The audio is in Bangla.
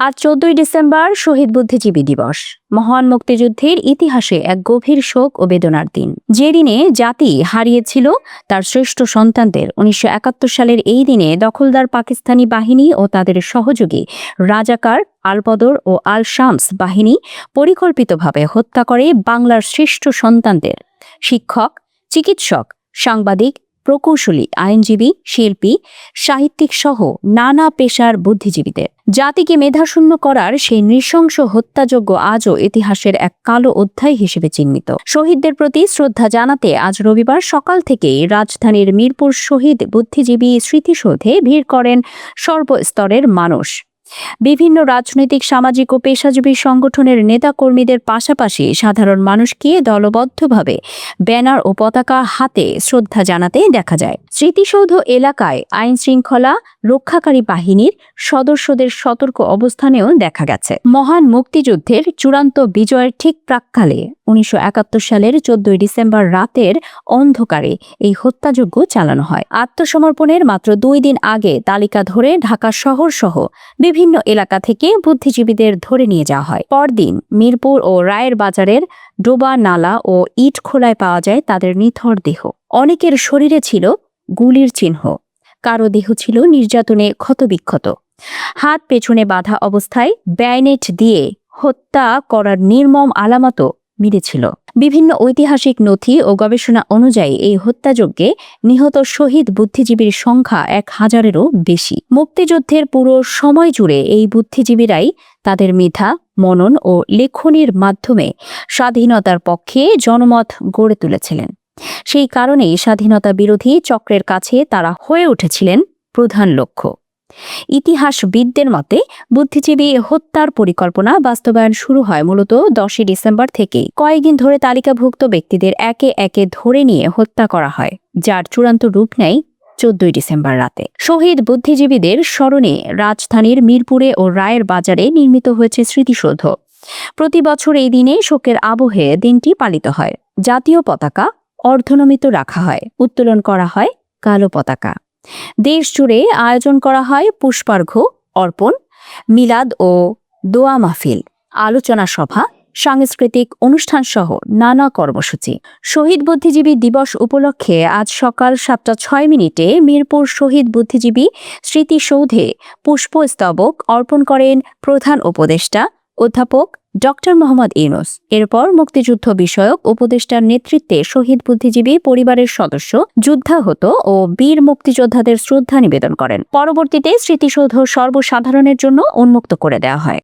আজ ১৪ই ডিসেম্বর শহীদ বুদ্ধিজীবী দিবস। মহান মুক্তিযুদ্ধের ইতিহাসে এক গভীর শোক ও বেদনার দিন। যে দিনে জাতি হারিয়েছিল তার শ্রেষ্ঠ সন্তানদের। ১৯৭১ সালের এই দিনে দখলদার পাকিস্তানি বাহিনী ও তাদের সহযোগী রাজাকার, আল-বদর ও আল-শামস বাহিনী পরিকল্পিতভাবে হত্যা করে বাংলার শ্রেষ্ঠ সন্তানদের। শিক্ষক, চিকিৎসক, সাংবাদিক, প্রকৌশলী, আইনজীবী, শিল্পী, সাহিত্যিক সহ নানা পেশার বুদ্ধিজীবীদের। জাতিকে মেধাশূন্য করার সেই নৃশংস হত্যাযজ্ঞ আজও ইতিহাসের এক কালো অধ্যায় হিসেবে চিহ্নিত। শহীদদের প্রতি শ্রদ্ধা জানাতে আজ রবিবার সকাল থেকেই রাজধানীর মিরপুর শহীদ বুদ্ধিজীবী স্মৃতিসৌধে ভিড় করেন সর্বস্তরের মানুষ। বিভিন্ন রাজনৈতিক, সামাজিক ও পেশাজীবী সংগঠনের নেতাকর্মীদের পাশাপাশি সাধারণ মানুষকে দলবদ্ধভাবে ব্যানার ও পতাকা হাতে শ্রদ্ধা জানাতে দেখা যায়। স্মৃতিসৌধ এলাকায় আইনশৃঙ্খলা রক্ষাকারী বাহিনীর সদস্যদের সতর্ক অবস্থানেও দেখা গেছে। মহান মুক্তিযুদ্ধের চূড়ান্ত বিজয়ের ঠিক প্রাক্কালে ১৯৭১ সালের ১৪ই ডিসেম্বর রাতের অন্ধকারে এই হত্যাযজ্ঞ চালানো হয়। আত্মসমর্পণের মাত্র ২ দিন আগে তালিকা ধরে ঢাকা শহর সহ বিভিন্ন এলাকা থেকে বুদ্ধিজীবীদের ধরে নিয়ে যাওয়া হয়। পরদিন মিরপুর ও রায়ের বাজারের ডোবা নালা ও ইট খোলায় পাওয়া যায় তাদের নিথর দেহ। অনেকের শরীরে ছিল গুলির চিহ্ন, কারো দেহ ছিল নির্যাতনে ক্ষতবিক্ষত। হাত পেছনে বাঁধা অবস্থায় ব্যায়নেট দিয়ে হত্যা করার নির্মম আলামতও মিলেছিল। বিভিন্ন ঐতিহাসিক নথি ও গবেষণা অনুযায়ী এই হত্যাযজ্ঞে নিহত শহীদ বুদ্ধিজীবীর সংখ্যা ১,০০০-এরও বেশি। মুক্তিযুদ্ধের পুরো সময় জুড়ে এই বুদ্ধিজীবীরাই তাদের মেধা, মনন ও লেখনীর মাধ্যমে স্বাধীনতার পক্ষে জনমত গড়ে তুলেছিলেন। সেই কারণেই স্বাধীনতা বিরোধী চক্রের কাছে তারা হয়ে উঠেছিলেন প্রধান লক্ষ্য। ইতিহাসবিদদের মতে বুদ্ধিজীবী হত্যার পরিকল্পনা বাস্তবায়ন শুরু হয় মূলত ১০ই ডিসেম্বর থেকেই। কয়েকদিন ধরে তালিকাভুক্ত ব্যক্তিদের একে একে ধরে নিয়ে হত্যা করা হয়, যার চূড়ান্ত রূপ নেয় ১৪ই ডিসেম্বর রাতে। শহীদ বুদ্ধিজীবীদের স্মরণে রাজধানীর মিরপুরে ও রায়ের বাজারে নির্মিত হয়েছে স্মৃতিসৌধ। প্রতি বছর এই দিনে শোকের আবহে দিনটি পালিত হয়। জাতীয় পতাকা অর্ধনমিত রাখা হয়, উত্তোলন করা হয় কালো পতাকা। দেশ জুড়ে আয়োজন করা হয় পুষ্পার্ঘ্য অর্পণ, মিলাদ ও দোয়া মাহফিল, আলোচনা সভা, সাংস্কৃতিক অনুষ্ঠান সহ নানা কর্মসূচি। শহীদ বুদ্ধিজীবী দিবস উপলক্ষে আজ সকাল ৭টা ৬ মিনিটে মিরপুর শহীদ বুদ্ধিজীবী স্মৃতিসৌধে পুষ্পস্তবক অর্পণ করেন প্রধান উপদেষ্টা অধ্যাপক ডক্টর মোহাম্মদ ইউনূস। এরপর মুক্তিযুদ্ধ বিষয়ক উপদেষ্টার নেতৃত্বে শহীদ বুদ্ধিজীবী পরিবারের সদস্য, যুদ্ধাহত ও বীর মুক্তিযোদ্ধাদের শ্রদ্ধা নিবেদন করেন। পরবর্তীতে স্মৃতিসৌধ সর্বসাধারণের জন্য উন্মুক্ত করে দেওয়া হয়।